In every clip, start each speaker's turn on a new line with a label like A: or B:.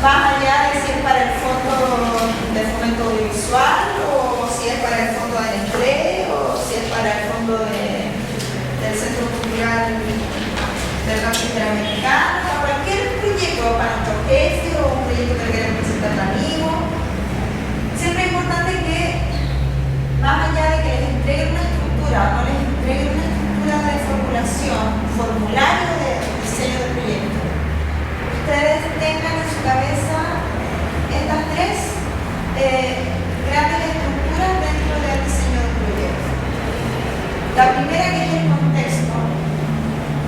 A: más allá de si es para el fondo de fomento audiovisual o si es para el fondo del empleo o si es para el fondo del Centro Cultural del Banco Interamericano, o cualquier proyecto para nuestro jefe o un proyecto que queremos presentar a amigos. Siempre es importante que, más allá de que les entreguen una estructura o no les entreguen una estructura de formulación, formulario de diseño de proyecto, ustedes tengan en su cabeza estas tres grandes estructuras dentro del diseño del proyecto. La primera, que es el contexto,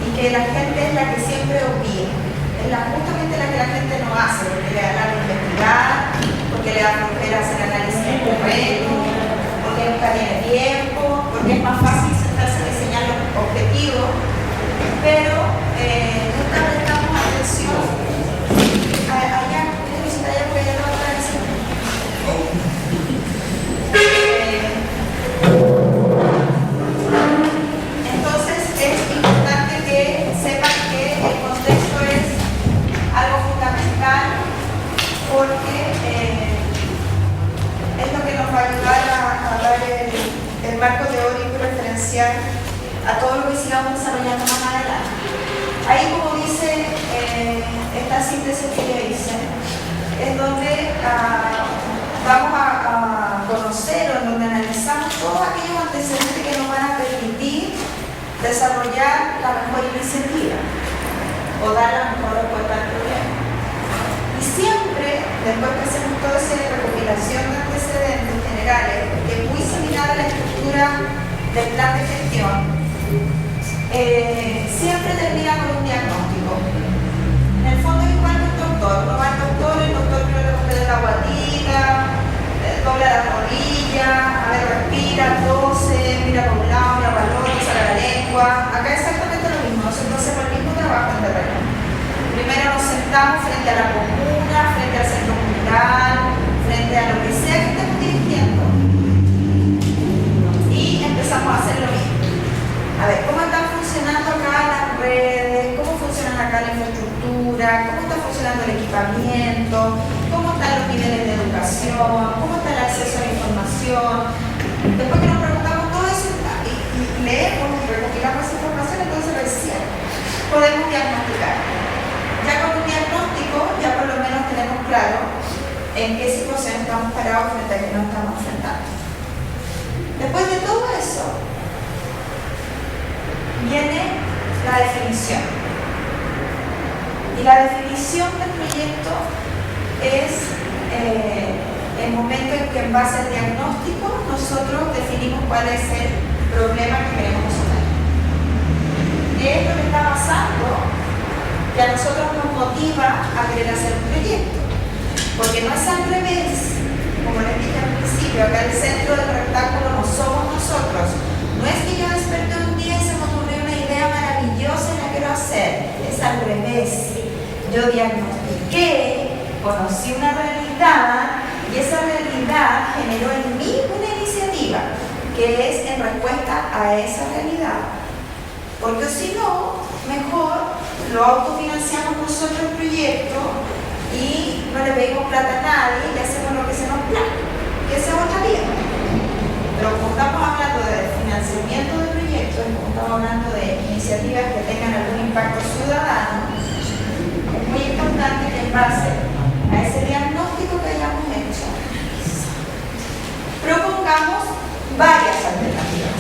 A: y que la gente es la que siempre obvia, es justamente la que la gente no hace, porque le da la de investigar, porque le da flojera hacer análisis de terreno, porque nunca tiene tiempo, porque es más fácil sentarse a diseñar los objetivos, pero nunca prestamos atención allá, porque allá no va a decir. Entonces es importante que sepan que el contexto es algo fundamental, porque es lo que nos va a ayudar a dar el marco teórico referencial a todo lo que sigamos desarrollando más adelante. Ahí, como dice esta síntesis que ya hice, es donde vamos a conocer o en donde analizamos todos aquellos antecedentes que nos van a permitir desarrollar la mejor iniciativa o dar la mejor respuesta al problema. Y siempre, después que hacemos toda esa recopilación de antecedentes generales, que es muy similar a la estructura del plan de gestión, siempre termina con un diagnóstico. En el fondo es igual que el doctor. Uno va al doctor, el doctor primero le pone la guatita, dobla la rodilla, a ver, respira, tose, mira para un lado, mira para el otro, saca la lengua. Acá es exactamente lo mismo, nosotros hacemos el mismo trabajo en terreno. Primero nos sentamos frente a la comuna, frente al centro cultural, frente a lo que sea que estemos dirigiendo, y empezamos a hacer lo mismo. A ver, ¿cómo están funcionando acá las redes? ¿Cómo funcionan acá la infraestructura? ¿Cómo está funcionando el equipamiento? ¿Cómo están los niveles de educación? ¿Cómo está el acceso a la información? Después que nos preguntamos todo eso y leemos y recopilamos esa información, entonces recién podemos diagnosticar. Ya con un diagnóstico, ya por lo menos tenemos claro en qué situación estamos parados frente a qué nos estamos enfrentando. Después de todo eso, viene la definición. Y la definición del proyecto es el momento en que, en base al diagnóstico, nosotros definimos cuál es el problema que queremos resolver. ¿Qué es lo que está pasando que a nosotros nos motiva a querer hacer un proyecto? Porque no es al revés, como les dije al principio, acá el centro del rectángulo no somos nosotros. No es que yo desperté un día y se me ocurrió una idea maravillosa y la quiero hacer. Es al revés. Yo diagnostiqué, conocí una realidad y esa realidad generó en mí una iniciativa que es en respuesta a esa realidad. Porque si no, mejor lo autofinanciamos nosotros el proyecto y no le pedimos plata a nadie y hacemos lo que se nos plazca. Y esa es otra vía. Pero como estamos hablando de financiamiento de proyectos, como estamos hablando de iniciativas que tengan algún impacto ciudadano, es muy importante que en base a ese diagnóstico que hayamos hecho, propongamos varias alternativas.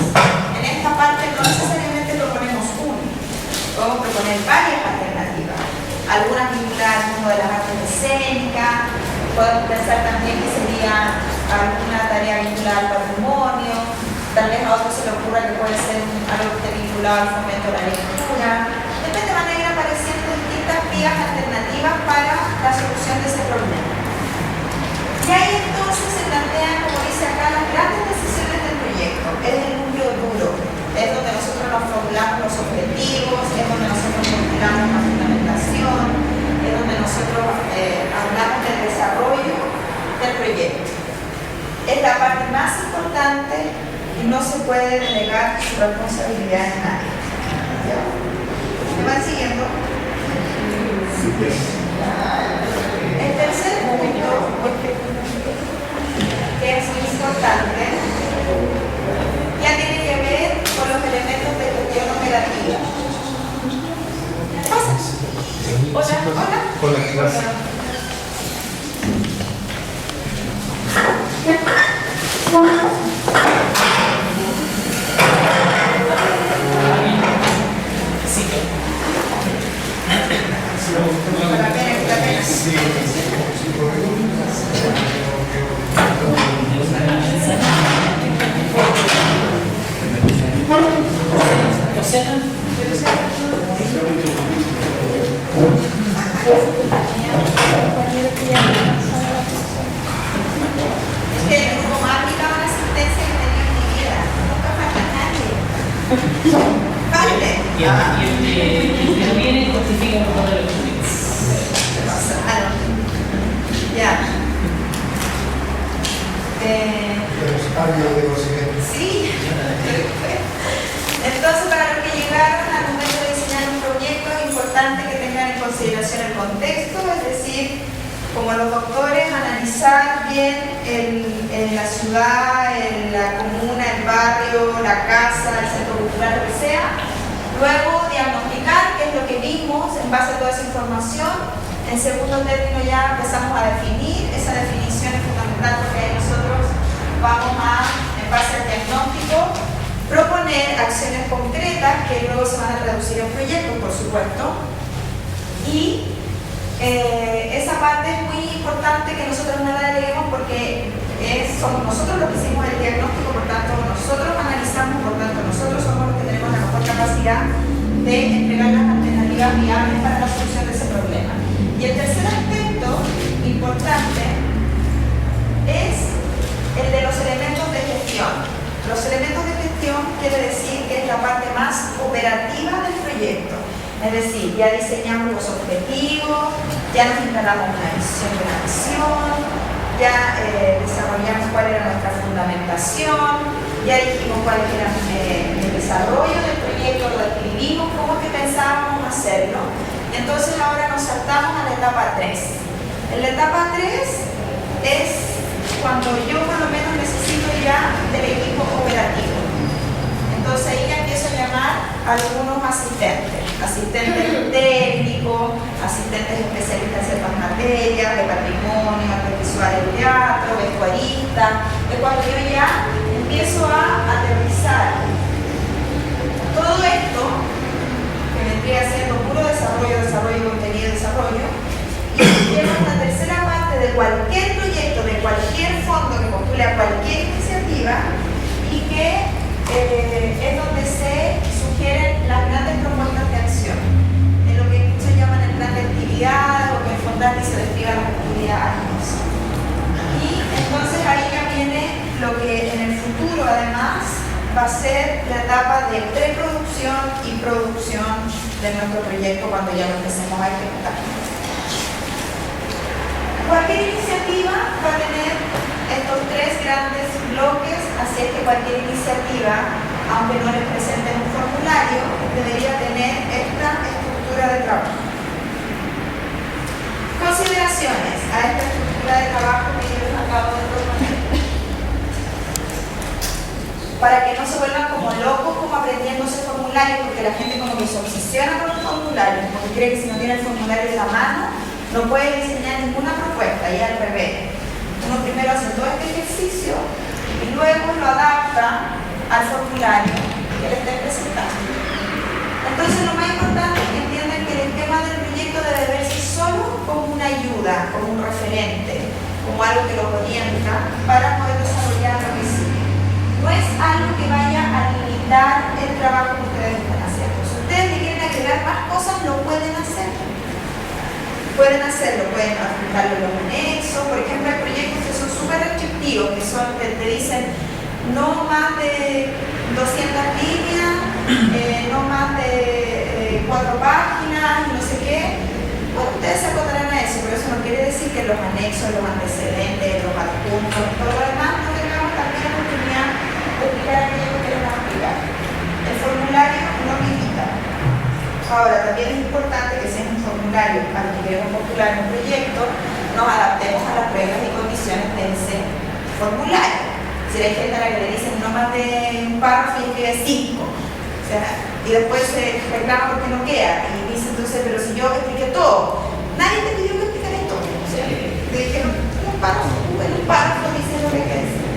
A: En esta parte no necesariamente proponemos una, podemos proponer varias alternativas. Algunas vinculadas al mundo de las artes escénicas, podemos pensar también que sería alguna tarea vinculada al patrimonio, tal vez a otros se le ocurra que puede ser algo que esté vinculado al fomento de la lectura. Depende, van a ir apareciendo distintas vías alternativas para la solución de ese problema. Y ahí entonces se plantean, como dice acá, las grandes decisiones del proyecto. Es el núcleo duro, es donde nosotros nos formulamos los objetivos, es donde nosotros formulamos la fundamentación, es donde nosotros hablamos del desarrollo del proyecto. Es la parte más importante y no se puede delegar su responsabilidad en nadie. ¿Me van siguiendo? Este Hola, hola.
B: Con la clase.
A: Es que el grupo más aplicaba la asistencia que tenía en mi vida. Nunca falta nadie. Falte.
C: Y el que no viene justifica por todos los clientes.
A: Pasaron. Ya. Sí. Entonces, para los que llegaron al momento de diseñar un proyecto, es importante que tengan en consideración el contexto, es decir, como los doctores, analizar bien la ciudad, la comuna, el barrio, la casa, el centro cultural, lo que sea. Luego, diagnosticar qué es lo que vimos en base a toda esa información. En segundo término, ya empezamos a definir. Esa definición es fundamental porque ahí nosotros vamos a, en base al diagnóstico, proponer acciones concretas que luego se van a traducir en proyectos, por supuesto. Y esa parte es muy importante que nosotros no la deleguemos porque somos nosotros los que hicimos el diagnóstico, por tanto nosotros analizamos, por tanto nosotros somos los que tenemos la mejor capacidad de entregar las alternativas viables para la solución de ese problema. Y el tercer aspecto importante es el de los elementos de gestión. Los elementos de gestión quiere decir que es la parte más operativa del proyecto. Es decir, ya diseñamos los objetivos, ya nos instalamos una visión de la misión, ya desarrollamos cuál era nuestra fundamentación, ya dijimos cuál era el desarrollo del proyecto, lo describimos, cómo es que pensábamos hacerlo. Entonces ahora nos saltamos a la etapa 3. En la etapa 3 es cuando yo por lo menos necesito ya del equipo operativo. Entonces ahí ya empiezo a llamar a algunos asistentes técnicos, asistentes especialistas en ciertas materias, de patrimonio, artes visuales de teatro, vestuaristas. Es cuando yo ya empiezo a aterrizar todo esto, que vendría siendo puro desarrollo, contenido, desarrollo, y llego a la tercera parte de cualquier proyecto, de cualquier fondo que postule a cualquier iniciativa y que es donde se sugieren las grandes propuestas de acción, en lo que muchos llaman el plan de actividades o que en Fondati se describan las actividades. Y entonces ahí ya viene lo que en el futuro además va a ser la etapa de preproducción y producción de nuestro proyecto cuando ya lo empecemos a ejecutar. Cualquier iniciativa va a tener estos tres grandes bloques, así es que cualquier iniciativa, aunque no les presenten un formulario, debería tener esta estructura de trabajo. Consideraciones a esta estructura de trabajo que yo les acabo de proponer. Para que no se vuelvan como locos como aprendiendo ese formulario, porque la gente como que se obsesiona con los formularios, porque cree que si no tiene el formulario en la mano, no puede diseñar ninguna propuesta, y al revés. Uno primero hace todo este ejercicio y luego lo adapta al formulario que le esté presentando. Entonces lo más importante es que entiendan que el tema del proyecto debe verse solo como una ayuda, como un referente, como algo que los orienta para poder desarrollar lo que sigue. No es algo que vaya a limitar el trabajo que ustedes están haciendo. Si ustedes le quieren agregar más cosas, lo pueden hacer. Pueden hacerlo, pueden aplicarlo en los anexos. Por ejemplo, hay proyectos que son súper restrictivos, que son, te dicen no más de 200 líneas, no más de 4 páginas, no sé qué. Bueno, ustedes se acotarán a eso, pero eso no quiere decir que los anexos, los antecedentes, los adjuntos, todo lo demás no tengamos también la oportunidad de explicar aquello que queremos explicar. El formulario no limita. Ahora, también es importante que sea un formulario al que queremos postular un proyecto, nos adaptemos a las reglas y condiciones de ese formulario. Si hay gente a la que le dicen no más de un párrafo y escribe 5, o sea, y después se reclama porque no queda, y dice entonces, pero si yo expliqué todo, nadie te pidió que explicara todo. O sea, te dijeron los párrafos dicen lo que hay que decir.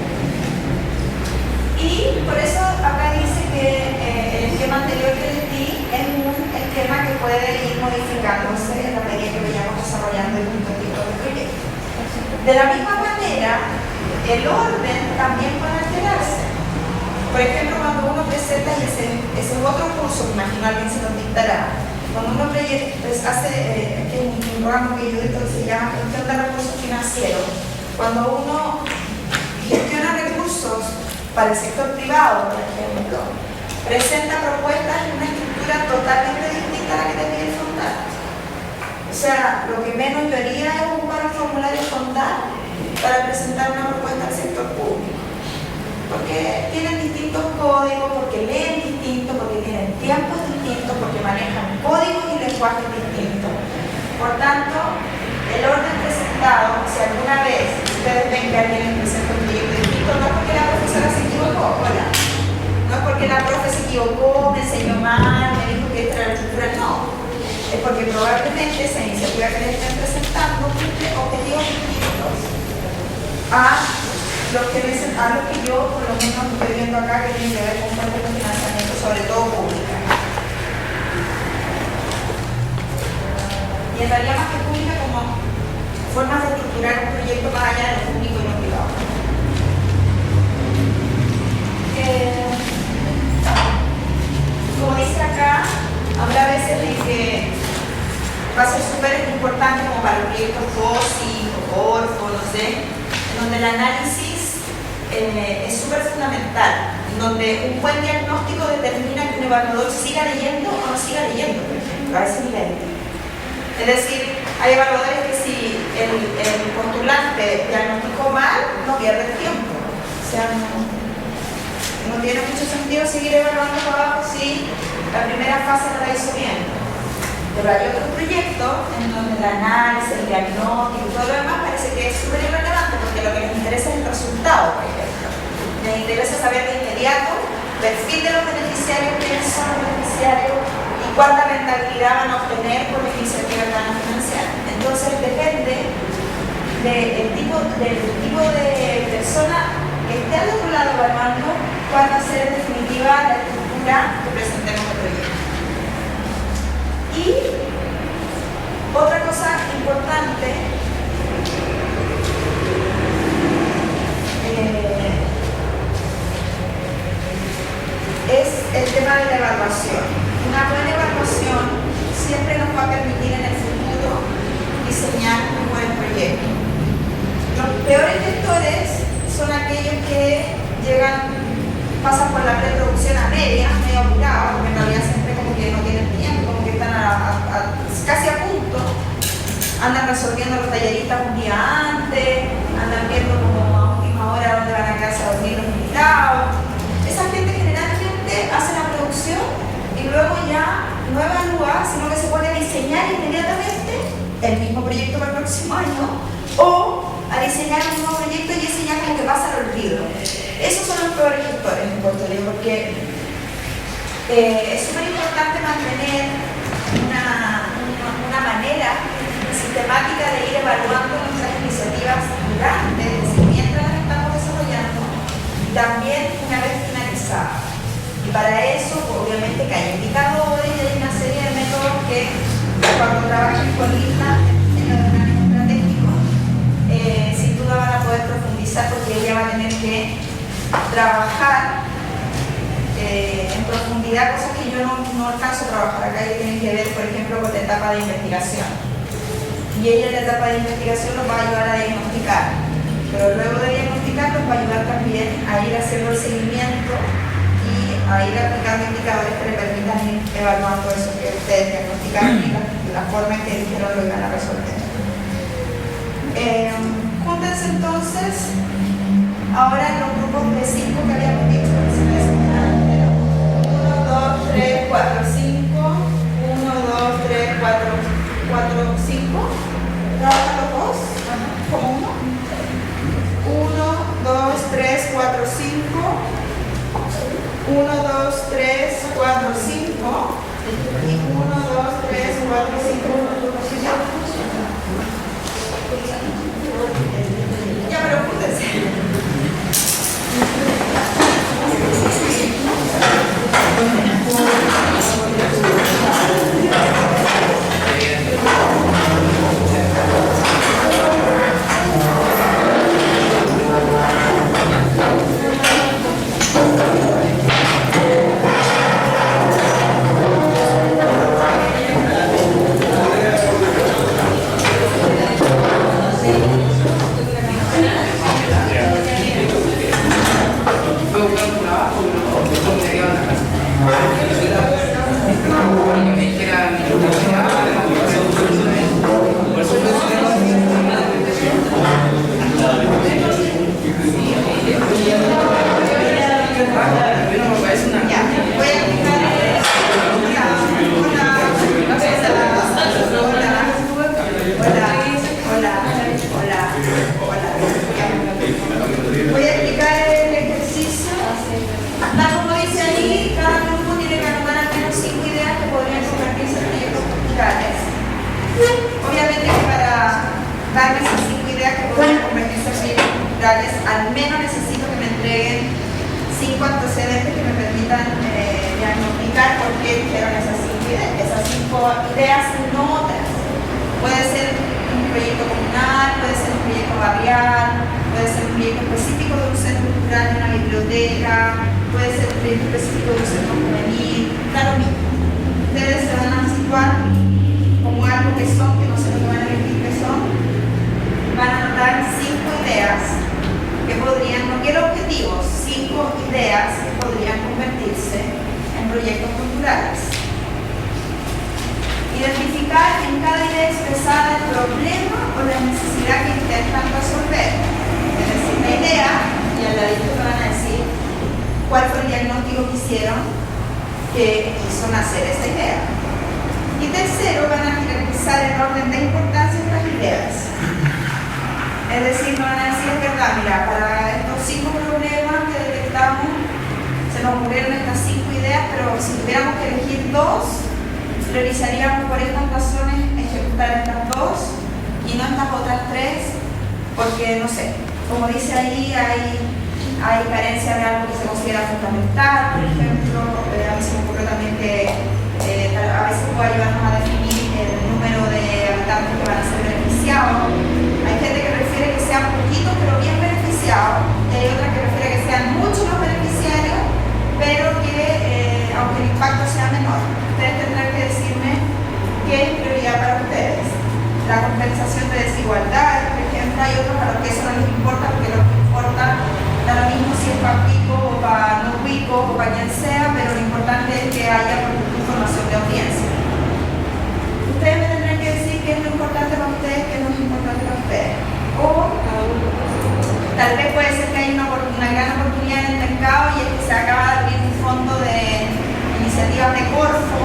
A: Y por eso acá dice que el esquema anterior que les di es un esquema que puede ir modificándose en la medida que vayamos desarrollando el punto tipo de proyecto. De la misma manera, el orden también puede alterarse. Por ejemplo, cuando uno presenta, y ese es otro curso, me imagino alguien se lo dictará, cuando uno hace un ramo que yo dicto se llama gestión de recursos financieros, cuando uno gestiona recursos para el sector privado, por ejemplo, presenta propuestas en una estructura totalmente distinta a la que te pide el fondar. O sea, lo que menos yo haría es ocupar un formulario fondar para presentar una propuesta al sector público. Porque tienen distintos códigos, porque leen distinto, porque tienen tiempos distintos, porque manejan códigos y lenguajes distintos. Por tanto, el orden presentado, si alguna vez ustedes ven que alguien les presenta un proyecto distinto, no es porque la profesora se equivocó, hola. No es porque la profe se equivocó, me enseñó mal, me dijo que esta era la estructura, no. Es porque probablemente esa iniciativa que les estén presentando cumple objetivos distintos a los que yo por lo menos estoy viendo acá que tienen que ver con fuentes de financiamiento, sobre todo pública. Y en realidad más que pública como formas de estructurar un proyecto más allá de lo público y lo privado. Como dice acá, habla a veces de que va a ser súper importante como para los proyectos FOSI o ORFO, no sé, donde el análisis es súper fundamental, donde un buen diagnóstico determina que un evaluador siga leyendo o no siga leyendo, por ejemplo, a ese nivel. Es decir, hay evaluadores que si el postulante diagnosticó mal, no pierde el tiempo. O sea, no tiene mucho sentido seguir evaluando para abajo si la primera fase no la hizo bien. Pero hay otros proyectos en donde el análisis, el diagnóstico y todo lo demás parece que es súper irrelevante porque lo que les interesa es el resultado, por ejemplo. Les interesa saber de inmediato el perfil de los beneficiarios, quiénes son los beneficiarios y cuánta rentabilidad van a obtener por la iniciativa que van a financiar. Entonces depende del tipo de persona que esté al otro lado evaluando cuál va a ser en definitiva la estructura que presentemos el proyecto. Y otra cosa importante es el tema de la evaluación. Una buena evaluación siempre nos va a permitir en el futuro diseñar un buen proyecto. Los peores gestores son aquellos que pasan por la preproducción a medio apurados, porque en realidad siempre como que no tienen tiempo, como que están casi a punto, andan resolviendo los talleristas un día antes, andan viendo como a última hora dónde van a quedarse a dormir los invitados. Esa gente generalmente hace la producción y luego ya no evalúa, sino que se pone a diseñar inmediatamente el mismo proyecto para el próximo año o a diseñar un nuevo proyecto y ese ya como que pasa al olvido. Esos son los peores gestores en Puerto Rico porque es súper importante mantener una manera sistemática de ir evaluando nuestras iniciativas durante, mientras las estamos desarrollando y también una vez finalizadas. Y para eso, obviamente, que hay indicadores y hay una serie de métodos que cuando trabajen con Lina, en el organismo estratégico, sin duda van a poder profundizar porque ella va a tener que trabajar en profundidad cosas que yo no alcanzo a trabajar acá, que tienen que ver, por ejemplo, con la etapa de investigación. Y ella en la etapa de investigación nos va a ayudar a diagnosticar, pero luego de diagnosticar nos va a ayudar también a ir haciendo el seguimiento y a ir aplicando indicadores que le permitan ir evaluando eso que ustedes diagnosticaron y la forma en que dijeron lo iban a resolver. Júntense entonces ahora en los grupos de 5 que habíamos dicho, 1, 2, 3, 4, 5, 1, 2, 3, 4, 5. ¿Trabajan los dos? ¿Como uno? 1, 2, 3, 4, 5. 1, 2, 3, 4, 5. Y 1, 2, 3, darme esas 5 ideas que podrían convertirse en proyectos culturales, al menos necesito que me entreguen 5 antecedentes que me permitan diagnosticar por qué dijeron esas 5 ideas. Esas 5 ideas, no otras. Puede ser un proyecto comunal, puede ser un proyecto barrial, puede ser un proyecto específico de un centro cultural, de una biblioteca, puede ser un proyecto específico de un centro juvenil, da lo mismo. Ustedes se van a situar como algo que son, que no sé lo que van a elegir que son, van a anotar 5 ideas que podrían, no quiero objetivos, 5 ideas que podrían convertirse en proyectos culturales. Identificar en cada idea expresada el problema o la necesidad que intentan resolver. Es decir, la idea, y al ladito te van a decir cuál fue el diagnóstico que hicieron que hizo nacer esa idea. Y tercero, van a jerarquizar el orden de importancia de las ideas. Es decir, no van a decir, es verdad, mira, para estos 5 problemas que detectamos, se nos ocurrieron estas 5 ideas, pero si tuviéramos que elegir 2, priorizaríamos por estas razones ejecutar estas 2 y no estas otras 3, porque, no sé, como dice ahí, hay carencia de algo que se considera fundamental, por ejemplo. A mí se me ocurrió también que a veces puede ayudarnos a definir el número de habitantes que van a ser beneficiados. Hay gente que prefiere que sean poquitos pero bien beneficiados, y hay otra que prefiere que sean muchos los beneficiarios, pero que aunque el impacto sea menor. Ustedes tendrán que decirme qué es prioridad para ustedes. La compensación de desigualdad, por ejemplo, hay otros a los que eso no les importa, porque lo que importa da lo mismo si es para Pico o para no Pico o para quien sea, pero lo importante es que haya información de audiencia. Ustedes me tendrán que decir qué es lo importante para ustedes, qué no es importante para ustedes. O tal vez puede ser que hay una gran oportunidad en el mercado y es que se acaba de abrir un fondo de iniciativas de Corfo,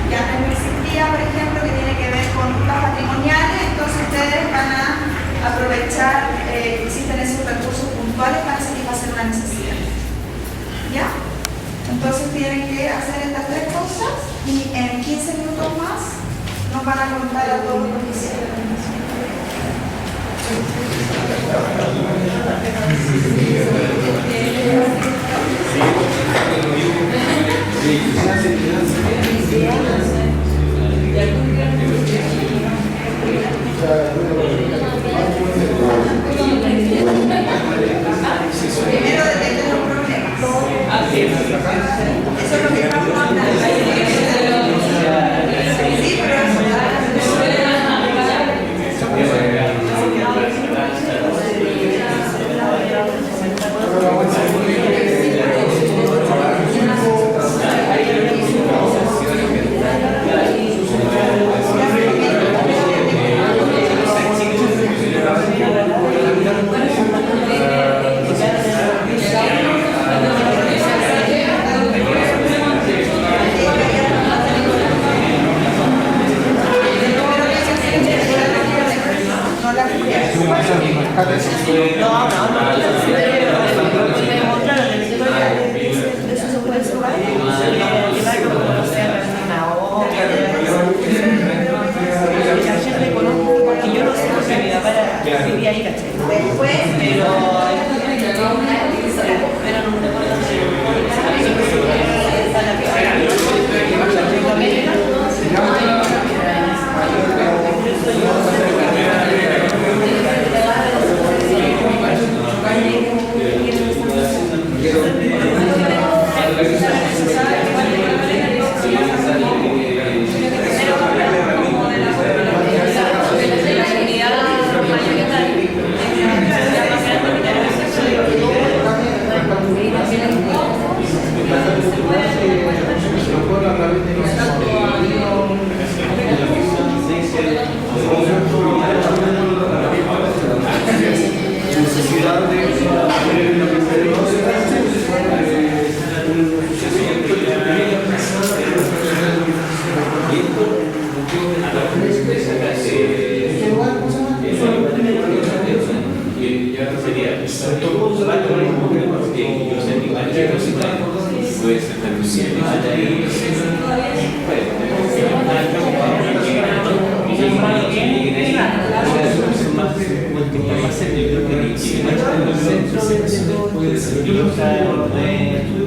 A: que antes no existía, por ejemplo, que tiene que ver con rutas patrimoniales. Entonces ustedes van a aprovechar que existen esos recursos puntuales para satisfacer una necesidad. ¿Ya? Entonces tienen que hacer estas 3 cosas y en 15 minutos más nos van a contar a todos lo que hicieron. Primero detecten los problemas. Eso es lo que estamos hablando. Sí, pero
B: se cruza, no es